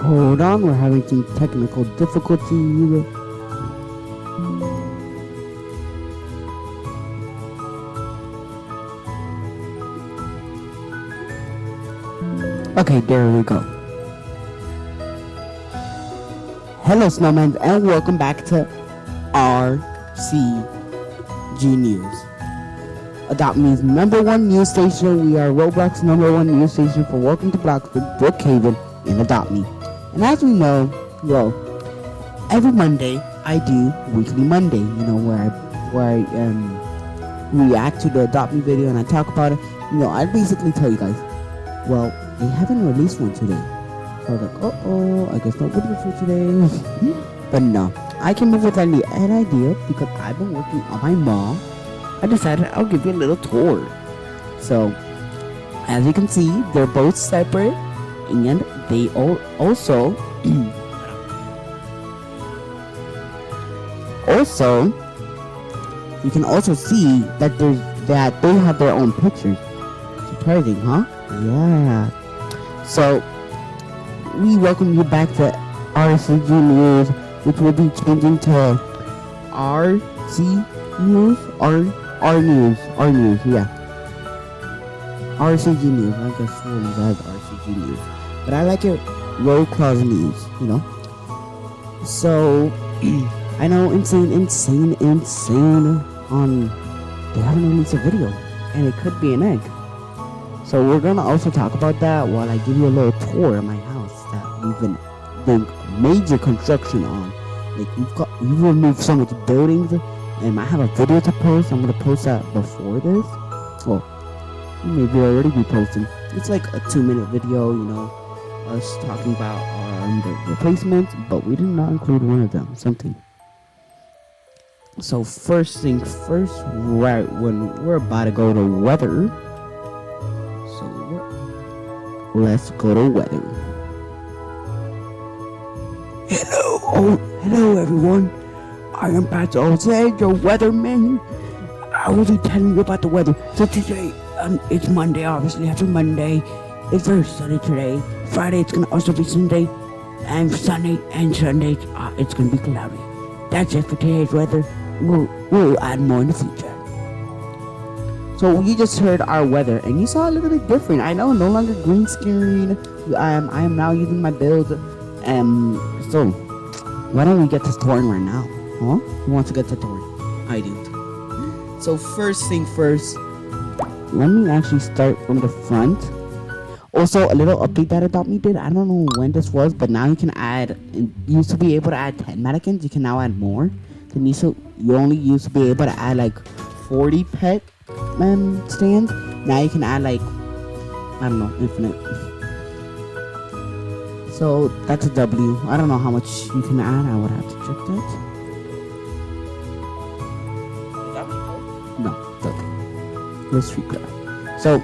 Hold on, we're having some technical difficulties. Okay, there we go. Hello, snowmen, and welcome back to RCG News. Adopt Me's #1 news station. We are Roblox's #1 news station for Welcome to Bloxburg, Brookhaven, and Adopt Me. And as we know, well, every Monday I do Weekly Monday. You know, where I react to the Adopt Me video and I talk about it. You know, I basically tell you guys, well, they haven't released one today. So I was like, I guess no video for today. But no, I came up with an idea because I've been working on my mall. I decided I'll give you a little tour. So, as you can see, they're both separate, and they also you can also see that they have their own pictures. Surprising, huh? Yeah. So, we welcome you back to RCG News, which will be changing to RC News, R News, yeah. RCG News, I guess it has RCG News. But I like it Roll Claws News, you know. So, I know, insane. They haven't released a video, and it could be an egg. So we're gonna also talk about that while I give you a little tour of my house that we've been doing major construction on. Like we've removed so much buildings, and I have a video to post. I'm gonna post that before this. Well, maybe already be posting. It's like a 2-minute video, you know, us talking about the replacements, but we did not include one of them. Something. So first thing first, right when we're about to go to weather. So let's go to weather. Hello everyone. I am Pastor Jose, your weatherman. I will be telling you about the weather. So today, it's Monday, obviously. Happy Monday. It's very sunny today. Friday, it's gonna also be Sunday, and sunny, and Sunday, it's gonna be cloudy. That's it for today's weather. We'll add more in the future. So you just heard our weather, and you saw a little bit different. I know, no longer green screen. I am now using my build. So why don't we get to touring right now? Huh? Who wants to get to touring? I do. So first thing first, let me actually start from the front. Also, a little update that Adopt Me did. I don't know when this was, but now you can add. You used to be able to add 10 mannequins. You can now add more. You only used to be able to add like 40 pet stands. Now you can add like, I don't know, infinite. So that's a W. I don't know how much you can add. I would have to check that. No, okay. Let's figure out. So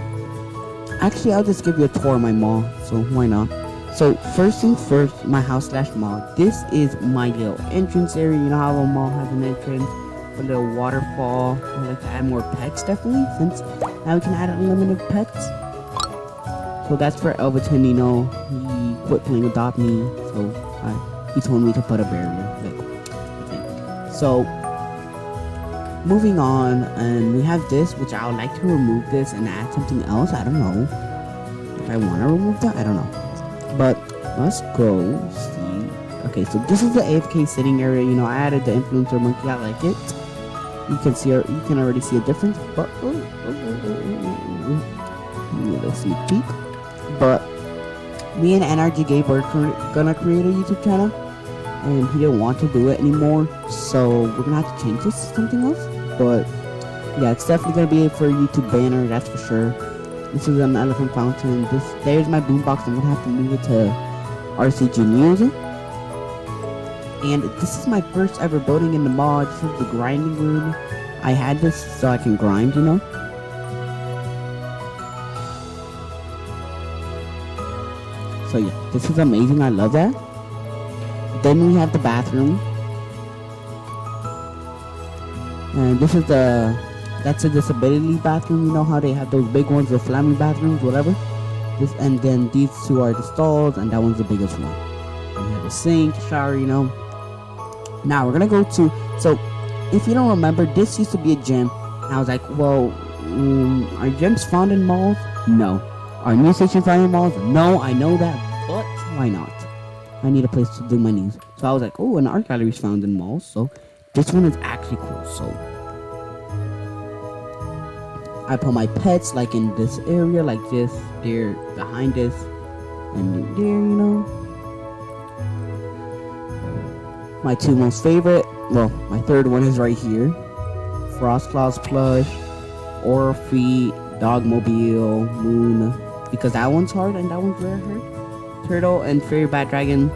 actually, I'll just give you a tour of my mall. So why not? So first thing first, my house / mall. This is my little entrance area. You know how a mall has an entrance, a little waterfall. I like to add more pets, definitely, since now we can add unlimited pets. So that's for Elverton. You know, he quit playing Adopt Me, so he told me to put a barrier. So moving on, and we have this, which I would like to remove this and add something else. I don't know if I want to remove that. I don't know. But let's go see. Okay, so this is the AFK sitting area. You know, I added the influencer monkey. I like it. You can already see a difference. But little sneak peek. But me and NRG Gabe are gonna create a YouTube channel, and he didn't want to do it anymore. So we're gonna have to change this to something else. But yeah, it's definitely gonna be for a YouTube banner. That's for sure. This is an elephant fountain. There's my boombox. I'm gonna have to move it to RCG News. And this is my first ever building in the mall. This is the grinding room. I had this so I can grind, you know. So yeah, this is amazing. I love that. Then we have the bathroom. And this is that's a disability bathroom. You know how they have those big ones, the flaming bathrooms, whatever. And then these two are the stalls, and that one's the biggest one. the sink, shower, Now we're gonna go to, so if you don't remember, this used to be a gym. And I was like, well, are gyms found in malls? No. Are news stations found in malls? No, I know that, but why not? I need a place to do my news. So I was like, oh, an art gallery is found in malls, so this one is actually cool. So I put my pets like in this area, like this, there, behind this, and there, My two most favorite, well, my third one is right here. Frost Claws plush, Aura Feet, Dogmobile, Moon, because that one's hard and that one's rare hard. Turtle and Fairy Bat Dragon.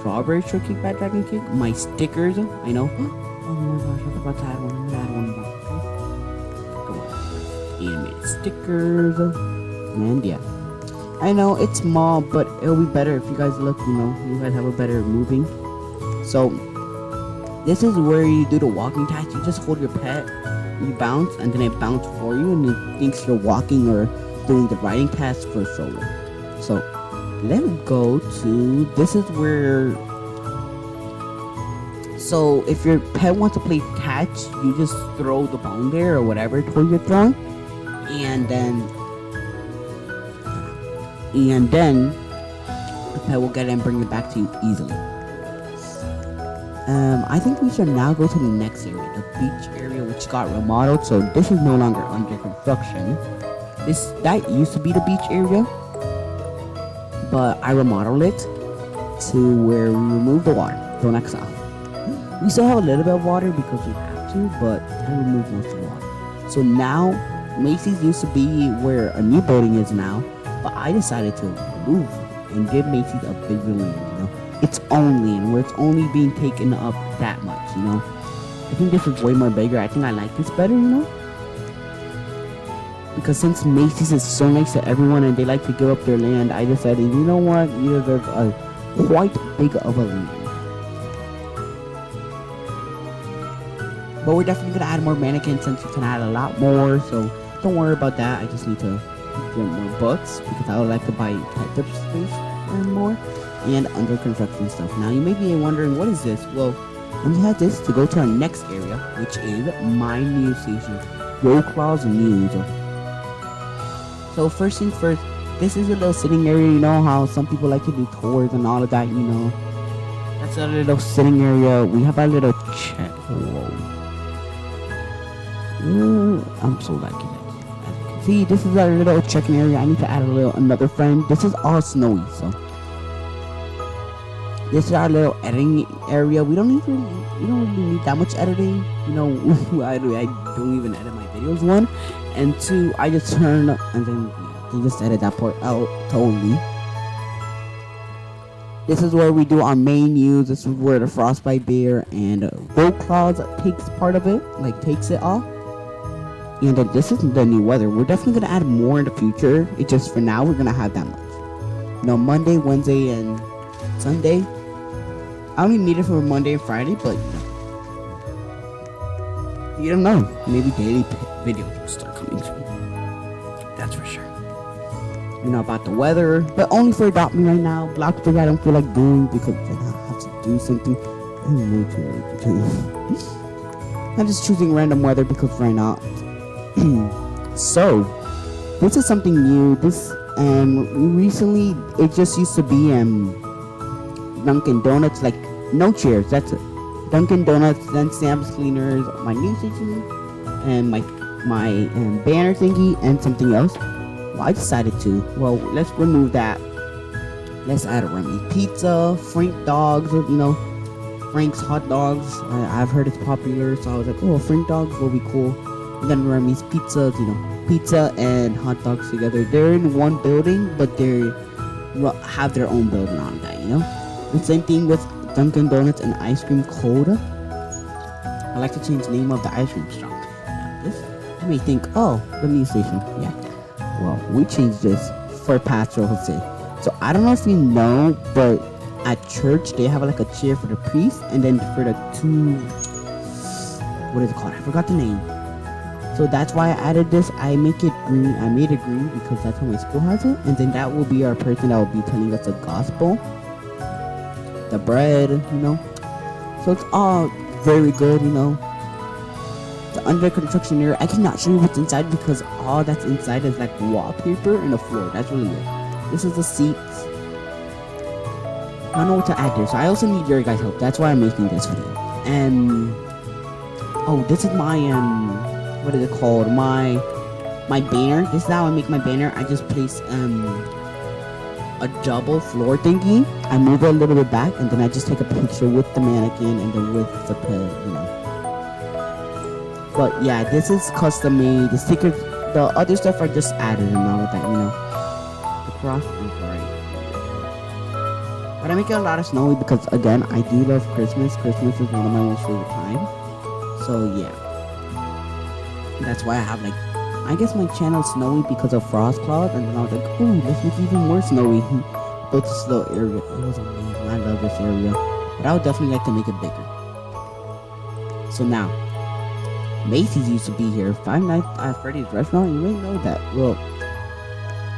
Strawberry Shortcake Bat Dragon Cake. My stickers, I know. Oh my gosh, I forgot to add one. I'm gonna add one more. Come on. Animated stickers. And yeah. I know it's small, but it'll be better if you guys look, you guys have a better moving. So, this is where you do the walking task. You just hold your pet, you bounce, and then it bounces for you, and it thinks you're walking or doing the riding task for solo. So, let's go to, this is where, so if your pet wants to play catch, you just throw the bone there or whatever toy you're throwing, and then the pet will get it and bring it back to you easily. I think we should now go to the next area, the beach area, which got remodeled, so this is no longer under construction. That used to be the beach area, but I remodeled it to where we remove the water. So next time, we still have a little bit of water because we have to, but I removed most of the water. So now, Macy's used to be where a new building is now, but I decided to move and give Macy's a bigger land, It's only, and where it's only being taken up that much, I think this is way more bigger. I think I like this better, Because since Macy's is so nice to everyone and they like to give up their land, I decided, you know what, you deserve a quite big of a land. But we're definitely going to add more mannequins since you can add a lot more, so don't worry about that. I just need to get more books because I would like to buy pet tip space and more. And under construction stuff. Now you may be wondering, what is this? Well, we had this to go to our next area, which is my news station, Claws News. So first things first, this is a little sitting area. You know how some people like to do tours and all of that, That's a little sitting area. We have our little check. I'm so lucky. As you can see, this is our little checking area. I need to add another friend. This is all snowy, so. This is our little editing area. We don't really need that much editing. I don't even edit my videos, one. And two, I just turn and then you just edit that part out totally. This is where we do our main news. This is where the Frostbite Bear and Gold Clouds takes part of it, takes it off. And this is the new weather. We're definitely gonna add more in the future. It's just for now we're gonna have that much. Monday, Wednesday, and Sunday. I only need it for Monday and Friday, but you don't know. Maybe daily videos will start coming soon. That's for sure. About the weather, but only for Adopt Me right now. Block Big I don't feel like doing because then I have to do something. I'm way too late to do. I'm just choosing random weather because right now. So, this is something new. Recently it just used to be Dunkin' Donuts, no chairs, that's it. Dunkin' Donuts, then Sam's Cleaners, my news station, and my banner thingy, and something else. Well, I decided to. Well, let's remove that. Let's add a Remy Pizza, Frank Dogs, Frank's Hot Dogs. I've heard it's popular, so I was like, oh, Frank Dogs will be cool. And then Remy's Pizza, pizza and hot dogs together. They're in one building, but they have their own building on that, The same thing with Dunkin' Donuts and Ice Cream Coda. I like to change the name of the ice cream shop. Now this, you may think, oh, the news station. Yeah. Well, we changed this for Pastor Jose. So I don't know if you know, but at church they have a chair for the priest, and then for the two, what is it called? I forgot the name. So that's why I added this. I make it green. I made it green because that's how my school has it. And then that will be our person that will be telling us the gospel, the bread, So it's all very good, The under construction area. I cannot show you what's inside because all that's inside is like wallpaper and a floor. That's really good. This is the seats. I don't know what to add there, so I also need your guys' help. That's why I'm making this video. And this is my what is it called? My banner. This is how I make my banner. I just place a double floor thingy. I move it a little bit back, and then I just take a picture with the mannequin and then with the But yeah, this is custom made. The stickers, the other stuff are just added and all of that, The cross is right. But I make it a lot of snowy because again, I do love Christmas. Christmas is one of my most favorite times. So yeah, that's why I have I guess my channel is snowy because of Frost Cloud, and then I was like, oh, let's make it even more snowy. Built this little area. It was amazing. I love this area, but I would definitely like to make it bigger. So now, Macy's used to be here. Five Nights at Freddy's restaurant. You may know that. Well,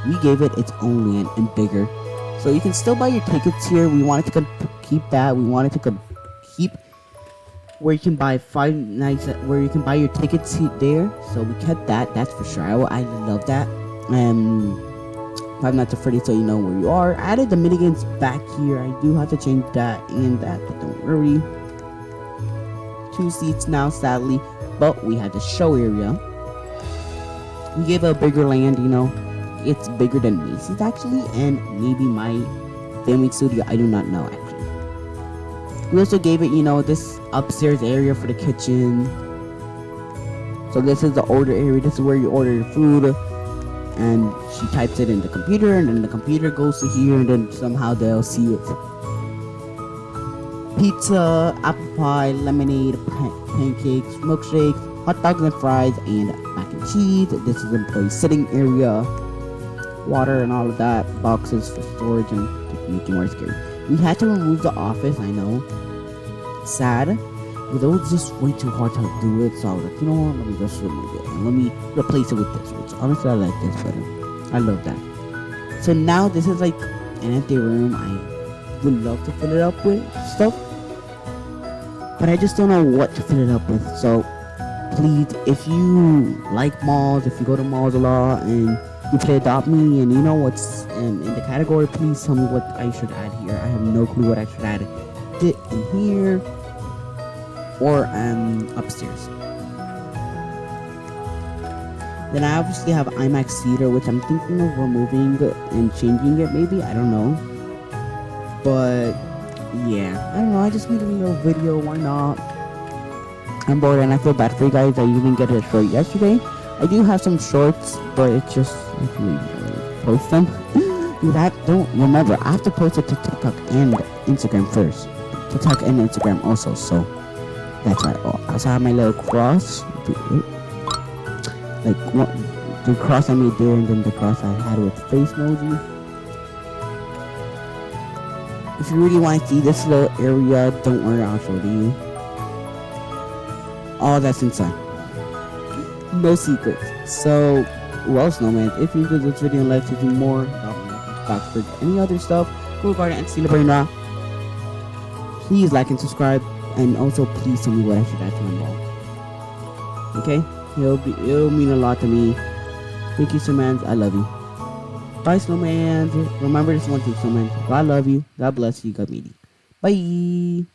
we gave it its own land and bigger. So you can still buy your tickets here. We wanted to keep that. We wanted to keep where you can buy Five Nights where you can buy your tickets there. So we kept that. That's for sure. I love that. Five Nights at Freddy's, so you know where you are. I added the minigames back here. I do have to change that and that, but don't worry. 2 seats now, sadly. But we had the show area. We gave it a bigger land, It's bigger than Macy's actually, and maybe my filming studio. I do not know actually. We also gave it, this upstairs area for the kitchen. So this is the order area. This is where you order your food, and she types it in the computer, and then the computer goes to here, and then somehow they'll see it. Pizza, apple pie, lemonade, pancakes, milkshakes, hot dogs and fries, and mac and cheese. This is employee sitting area, water and all of that, boxes for storage and to make it more scary. We had to remove the office, I know. Sad, but it was just way too hard to do it, so I was like, you know what, let me just remove it and let me replace it with this, which honestly I like this better. I love that. So now this is like an empty room. I would love to fill it up with stuff, but I just don't know what to fill it up with. So please, if you like malls, if you go to malls a lot and you play Adopt Me and you know what's in the category, please tell me what I should add here. I have no clue what I should add it in here or upstairs. Then I obviously have IMAX Theater, which I'm thinking of removing and changing it maybe, I don't know. But yeah, I don't know, I just made a little video, why not? I'm bored and I feel bad for you guys. I didn't get a short yesterday. I do have some shorts, but it's just post them. Don't remember, I have to post it to TikTok and Instagram first. TikTok and Instagram also, so that's why. I also have my little cross. The cross I made there, and then the cross I had with face emoji. If you really want to see this little area, don't worry, I'll show you. All that's inside. No secrets. So, well, snowman, if you enjoyed this video and like to do more, for any other stuff, go guard and celebrate now. Please like and subscribe, and also please tell me what I should add to my ball. Okay? It'll mean a lot to me. Thank you, Snowmans. I love you. Bye, Snowmans. Remember this one thing, Snowmans. God love you. God bless you. God meet you. Bye.